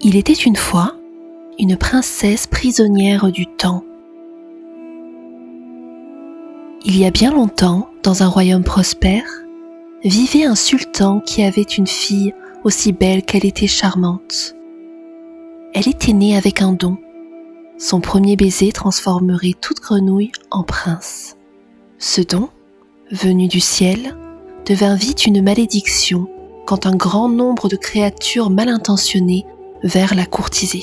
Il était une fois une princesse prisonnière du temps. Il y a bien longtemps, dans un royaume prospère, vivait un sultan qui avait une fille aussi belle qu'elle était charmante. Elle était née avec un don. Son premier baiser transformerait toute grenouille en prince. Ce don, venu du ciel, devint vite une malédiction quand un grand nombre de créatures mal intentionnées vinrent la courtiser.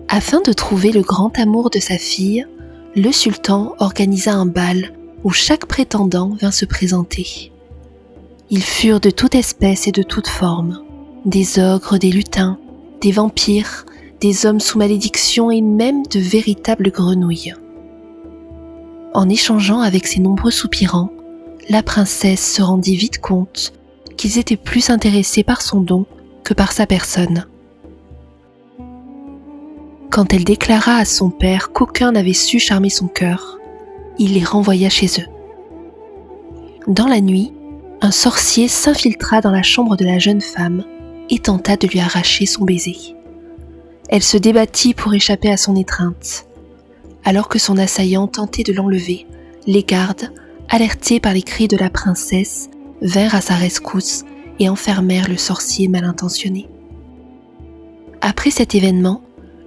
Afin de trouver le grand amour de sa fille, le sultan organisa un bal où chaque prétendant vint se présenter. Ils furent de toute espèce et de toute forme, des ogres, des lutins, des vampires, des hommes sous malédiction et même de véritables grenouilles. En échangeant avec ces nombreux soupirants, la princesse se rendit vite compte qu'ils étaient plus intéressés par son don que par sa personne. Quand elle déclara à son père qu'aucun n'avait su charmer son cœur, il les renvoya chez eux. Dans la nuit, un sorcier s'infiltra dans la chambre de la jeune femme et tenta de lui arracher son baiser. Elle se débattit pour échapper à son étreinte. Alors que son assaillant tentait de l'enlever, les gardes, alertés par les cris de la princesse, vinrent à sa rescousse et enfermèrent le sorcier mal intentionné. Après cet événement,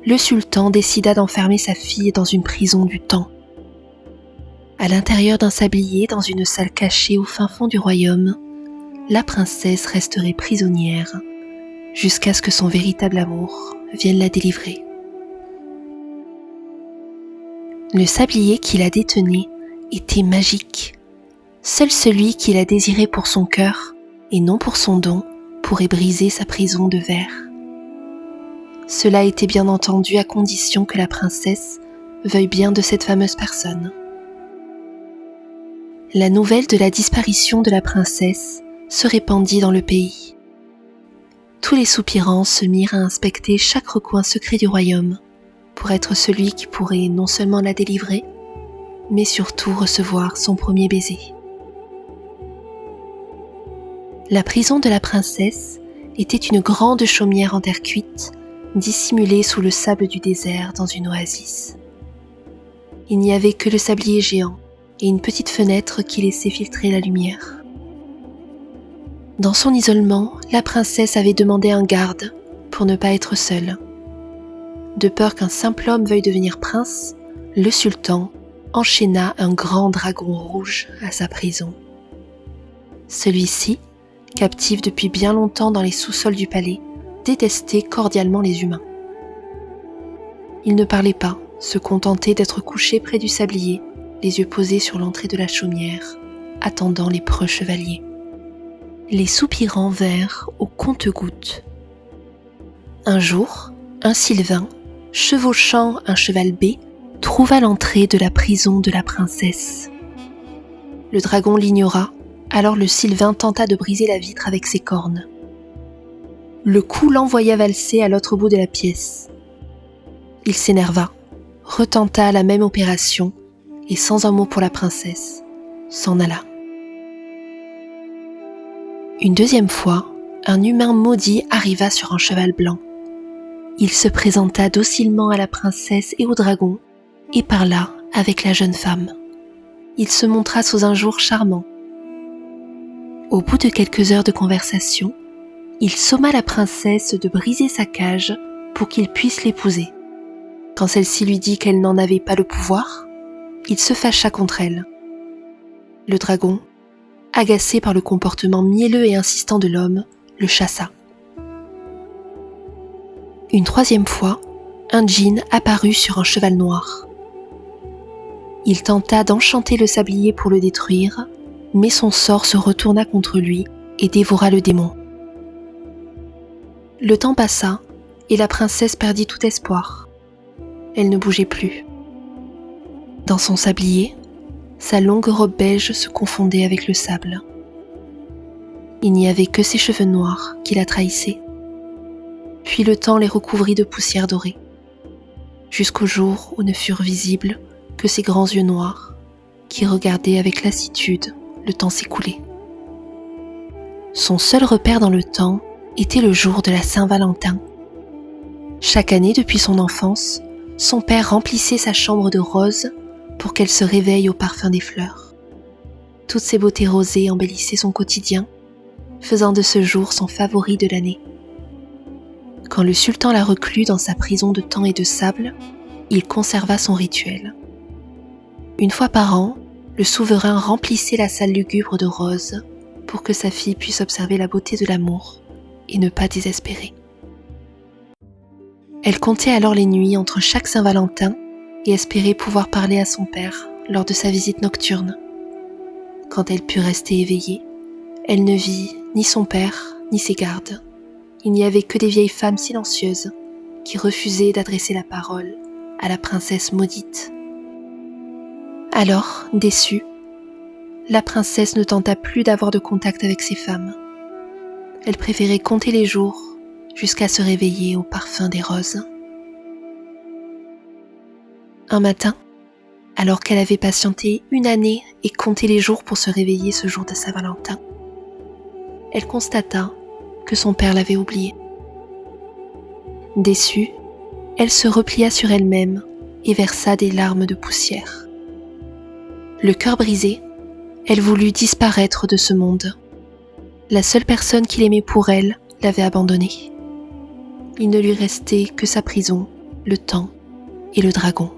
le sultan décida d'enfermer sa fille dans une prison du temps. À l'intérieur d'un sablier, dans une salle cachée au fin fond du royaume, la princesse resterait prisonnière jusqu'à ce que son véritable amour vienne la délivrer. Le sablier qui la détenait était magique. Seul celui qui la désirait pour son cœur et non pour son don pourrait briser sa prison de verre. Cela était bien entendu à condition que la princesse veuille bien de cette fameuse personne. La nouvelle de la disparition de la princesse se répandit dans le pays. Tous les soupirants se mirent à inspecter chaque recoin secret du royaume pour être celui qui pourrait non seulement la délivrer, mais surtout recevoir son premier baiser. La prison de la princesse était une grande chaumière en terre cuite, dissimulée sous le sable du désert dans une oasis. Il n'y avait que le sablier géant et une petite fenêtre qui laissait filtrer la lumière. Dans son isolement, la princesse avait demandé un garde pour ne pas être seule. De peur qu'un simple homme veuille devenir prince, le sultan enchaîna un grand dragon rouge à sa prison. Celui-ci, captif depuis bien longtemps dans les sous-sols du palais, détestait cordialement les humains. Il ne parlait pas, se contentait d'être couché près du sablier, les yeux posés sur l'entrée de la chaumière, attendant les preux chevaliers. Les soupirants vinrent au compte-gouttes. Un jour, un sylvain, chevauchant un cheval bai, trouva l'entrée de la prison de la princesse. Le dragon l'ignora, alors le sylvain tenta de briser la vitre avec ses cornes. Le coup l'envoya valser à l'autre bout de la pièce. Il s'énerva, retenta la même opération et sans un mot pour la princesse, s'en alla. Une deuxième fois, un humain maudit arriva sur un cheval blanc. Il se présenta docilement à la princesse et au dragon et parla avec la jeune femme. Il se montra sous un jour charmant. Au bout de quelques heures de conversation, il somma la princesse de briser sa cage pour qu'il puisse l'épouser. Quand celle-ci lui dit qu'elle n'en avait pas le pouvoir, il se fâcha contre elle. Le dragon, agacé par le comportement mielleux et insistant de l'homme, le chassa. Une troisième fois, un djinn apparut sur un cheval noir. Il tenta d'enchanter le sablier pour le détruire, mais son sort se retourna contre lui et dévora le démon. Le temps passa et la princesse perdit tout espoir. Elle ne bougeait plus. Dans son sablier, sa longue robe beige se confondait avec le sable. Il n'y avait que ses cheveux noirs qui la trahissaient. Puis le temps les recouvrit de poussière dorée, jusqu'au jour où ne furent visibles que ses grands yeux noirs qui regardaient avec lassitude le temps s'écouler. Son seul repère dans le temps était le jour de la Saint-Valentin. Chaque année depuis son enfance, son père remplissait sa chambre de roses pour qu'elle se réveille au parfum des fleurs. Toutes ces beautés rosées embellissaient son quotidien, faisant de ce jour son favori de l'année. Quand le sultan la reclut dans sa prison de temps et de sable, il conserva son rituel. Une fois par an, le souverain remplissait la salle lugubre de roses pour que sa fille puisse observer la beauté de l'amour et ne pas désespérer. Elle comptait alors les nuits entre chaque Saint-Valentin et espérait pouvoir parler à son père lors de sa visite nocturne. Quand elle put rester éveillée, elle ne vit ni son père ni ses gardes. Il n'y avait que des vieilles femmes silencieuses qui refusaient d'adresser la parole à la princesse maudite. Alors, déçue, la princesse ne tenta plus d'avoir de contact avec ces femmes. Elle préférait compter les jours jusqu'à se réveiller au parfum des roses. Un matin, alors qu'elle avait patienté une année et compté les jours pour se réveiller ce jour de Saint-Valentin, elle constata que son père l'avait oubliée. Déçue, elle se replia sur elle-même et versa des larmes de poussière. Le cœur brisé, elle voulut disparaître de ce monde. La seule personne qu'il aimait pour elle l'avait abandonnée. Il ne lui restait que sa prison, le temps et le dragon.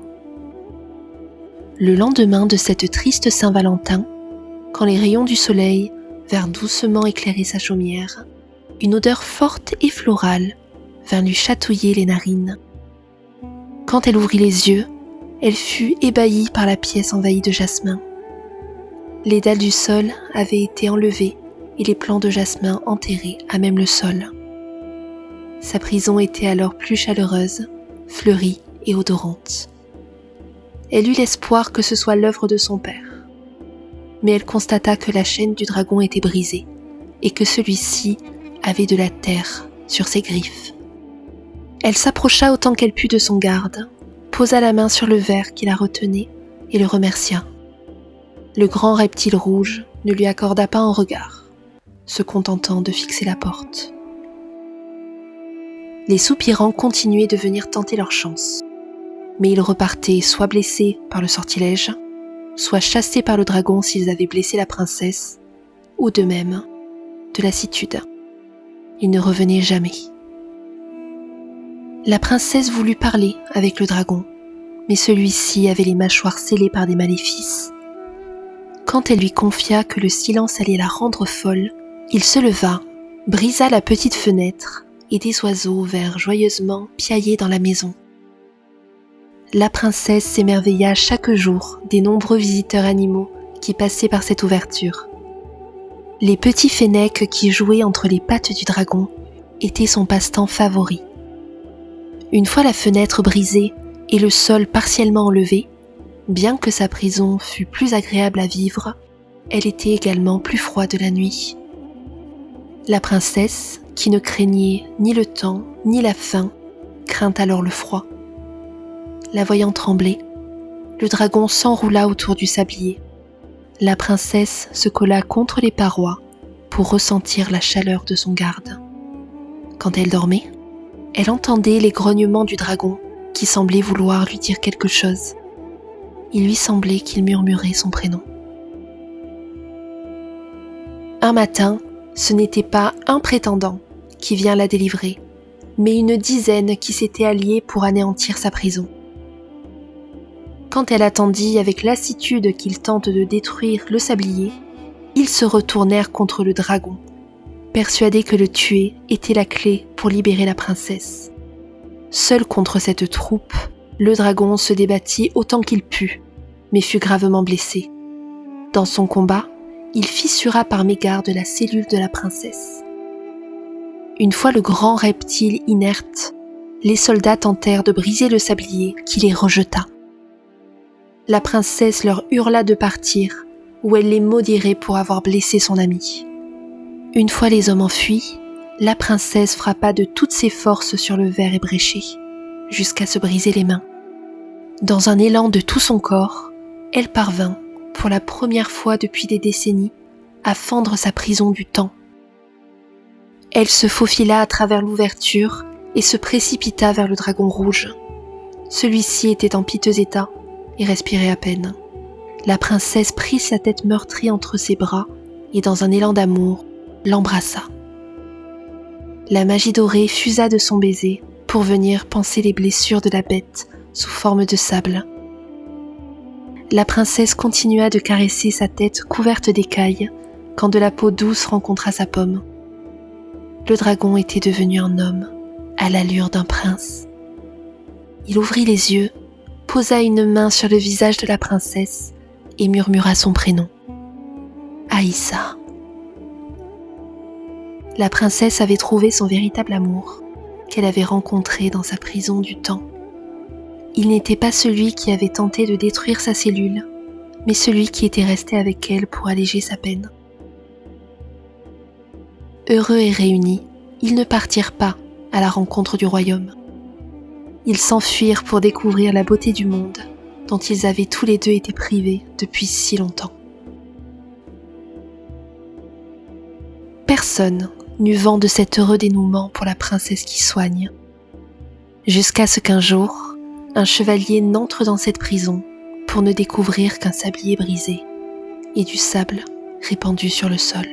Le lendemain de cette triste Saint-Valentin, quand les rayons du soleil vinrent doucement éclairer sa chaumière, une odeur forte et florale vint lui chatouiller les narines. Quand elle ouvrit les yeux, elle fut ébahie par la pièce envahie de jasmin. Les dalles du sol avaient été enlevées et les plants de jasmin enterrés à même le sol. Sa prison était alors plus chaleureuse, fleurie et odorante. Elle eut l'espoir que ce soit l'œuvre de son père. Mais elle constata que la chaîne du dragon était brisée et que celui-ci avait de la terre sur ses griffes. Elle s'approcha autant qu'elle put de son garde, posa la main sur le verre qui la retenait et le remercia. Le grand reptile rouge ne lui accorda pas un regard, se contentant de fixer la porte. Les soupirants continuaient de venir tenter leur chance, mais ils repartaient soit blessés par le sortilège, soit chassés par le dragon s'ils avaient blessé la princesse, ou de même, de lassitude. Ils ne revenaient jamais. La princesse voulut parler avec le dragon, mais celui-ci avait les mâchoires scellées par des maléfices. Quand elle lui confia que le silence allait la rendre folle, il se leva, brisa la petite fenêtre, et des oiseaux vinrent joyeusement piailler dans la maison. La princesse s'émerveilla chaque jour des nombreux visiteurs animaux qui passaient par cette ouverture. Les petits fennecs qui jouaient entre les pattes du dragon étaient son passe-temps favori. Une fois la fenêtre brisée et le sol partiellement enlevé, bien que sa prison fût plus agréable à vivre, elle était également plus froide la nuit. La princesse, qui ne craignait ni le temps ni la faim, craint alors le froid. La voyant trembler, le dragon s'enroula autour du sablier. La princesse se colla contre les parois pour ressentir la chaleur de son garde. Quand elle dormait, elle entendait les grognements du dragon qui semblait vouloir lui dire quelque chose. Il lui semblait qu'il murmurait son prénom. Un matin, ce n'était pas un prétendant qui vient la délivrer, mais une dizaine qui s'étaient alliés pour anéantir sa prison. Quand elle attendit avec lassitude qu'il tente de détruire le sablier, ils se retournèrent contre le dragon, persuadés que le tuer était la clé pour libérer la princesse. Seul contre cette troupe, le dragon se débattit autant qu'il put, mais fut gravement blessé. Dans son combat, il fissura par mégarde la cellule de la princesse. Une fois le grand reptile inerte, les soldats tentèrent de briser le sablier qui les rejeta. La princesse leur hurla de partir, où elle les maudirait pour avoir blessé son ami. Une fois les hommes enfuis, la princesse frappa de toutes ses forces sur le verre ébréché, jusqu'à se briser les mains. Dans un élan de tout son corps, elle parvint, pour la première fois depuis des décennies, à fendre sa prison du temps. Elle se faufila à travers l'ouverture et se précipita vers le dragon rouge. Celui-ci était en piteux état et respirait à peine. La princesse prit sa tête meurtrie entre ses bras et dans un élan d'amour, l'embrassa. La magie dorée fusa de son baiser pour venir panser les blessures de la bête sous forme de sable. La princesse continua de caresser sa tête couverte d'écailles quand de la peau douce rencontra sa paume. Le dragon était devenu un homme, à l'allure d'un prince. Il ouvrit les yeux, posa une main sur le visage de la princesse et murmura son prénom. Aïssa. La princesse avait trouvé son véritable amour, qu'elle avait rencontré dans sa prison du temps. Il n'était pas celui qui avait tenté de détruire sa cellule, mais celui qui était resté avec elle pour alléger sa peine. Heureux et réunis, ils ne partirent pas à la rencontre du royaume. Ils s'enfuirent pour découvrir la beauté du monde dont ils avaient tous les deux été privés depuis si longtemps. Personne n'eut vent de cet heureux dénouement pour la princesse qui soigne, jusqu'à ce qu'un jour, un chevalier n'entre dans cette prison pour ne découvrir qu'un sablier brisé et du sable répandu sur le sol.